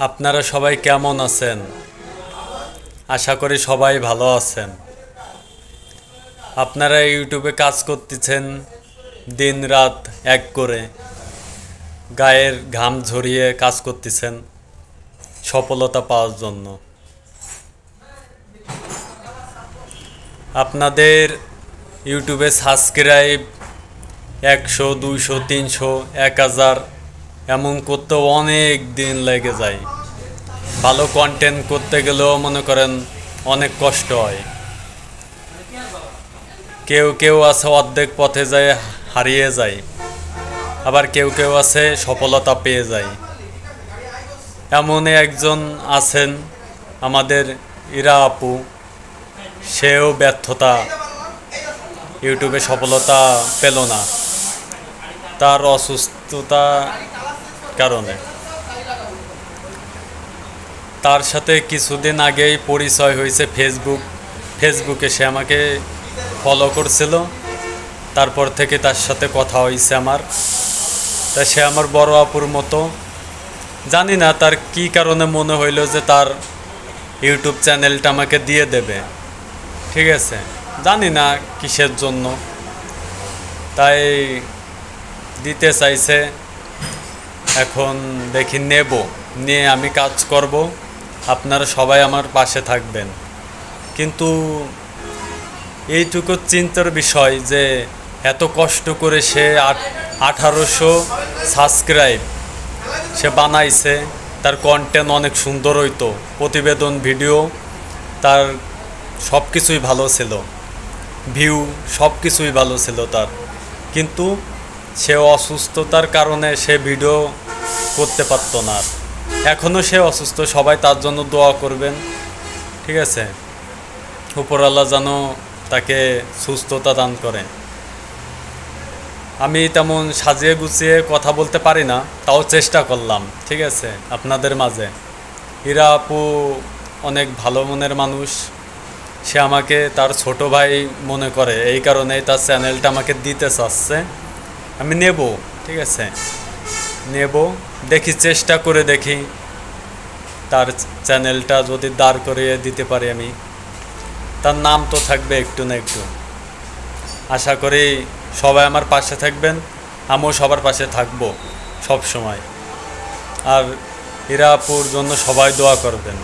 আপনারা সবাই কেমন আছেন? আশা করি সবাই ভালো আছেন। আপনারা ইউটিউবে কাজ করতেছেন দিন রাত এক করে, গায়ের ঘাম ঝরিয়ে কাজ করতেছেন সফলতা পাওয়ার জন্য। আপনাদের ইউটিউবে সাবস্ক্রাইব 100, 200, 300, 1000 এমন করতে অনেক দিন লেগে যায়। ভালো কন্টেন্ট করতে গেলেও মনে করেন অনেক কষ্ট হয়। কেউ কেউ আছে অর্ধেক পথে যায় হারিয়ে যায়, আবার কেউ কেউ আছে সফলতা পেয়ে যায়। এমনই একজন আছেন আমাদের ইরা আপু, সেও ব্যর্থতা, ইউটিউবে সফলতা পেল না তার অসুস্থতা কারণে। তার সাথে কিছুদিন আগেই পরিচয় হয়েছে ফেসবুকে। সে আমাকে ফলো করছিল, তারপর থেকে তার সাথে কথা হয়েছে আমার। তা সে আমার বড় আপুর মতো। জানি না তার কি কারণে মনে হইল যে তার ইউটিউব চ্যানেলটা আমাকে দিয়ে দেবে, ঠিক আছে, জানি না কিসের জন্য, তাই দিতে চাইছে। এখন দেখি নিয়ে আমি কাজ করব, আপনারা সবাই আমার পাশে থাকবেন। কিন্তু এইটুকু চিন্তার বিষয় যে এত কষ্ট করে সে 1800 সাবস্ক্রাইব সে বানাইছে, তার কন্টেন্ট অনেক সুন্দর হইতো, প্রতিবেদন ভিডিও তার সব কিছুই ভালো ছিল, ভিউ সব কিছুই ভালো ছিল তার। কিন্তু সে অসুস্থতার কারণে সে ভিডিও করতে পারতো না। এখনও সে অসুস্থ, সবাই তার জন্য দোয়া করবেন, ঠিক আছে। উপরওয়ালা যেন তাকে সুস্থতা দান করে। আমি তেমন সাজিয়ে গুছিয়ে কথা বলতে পারি না, তাও চেষ্টা করলাম, ঠিক আছে, আপনাদের মাঝে। ইরা আপু অনেক ভালো মনের মানুষ, সে আমাকে তার ছোট ভাই মনে করে, এই কারণেই তার চ্যানেলটা আমাকে দিতে চাচ্ছে। আমি নেব, ঠিক আছে, নেব, দেখি, চেষ্টা করে দেখি তার চ্যানেলটা যদি দাঁড় করিয়ে দিতে পারি আমি। তার নাম তো থাকবে একটু না একটু। আশা করি সবাই আমার পাশে থাকবেন, আমিও সবার পাশে থাকবো সব সময়। আর ইরা আপুর জন্য সবাই দোয়া করবেন।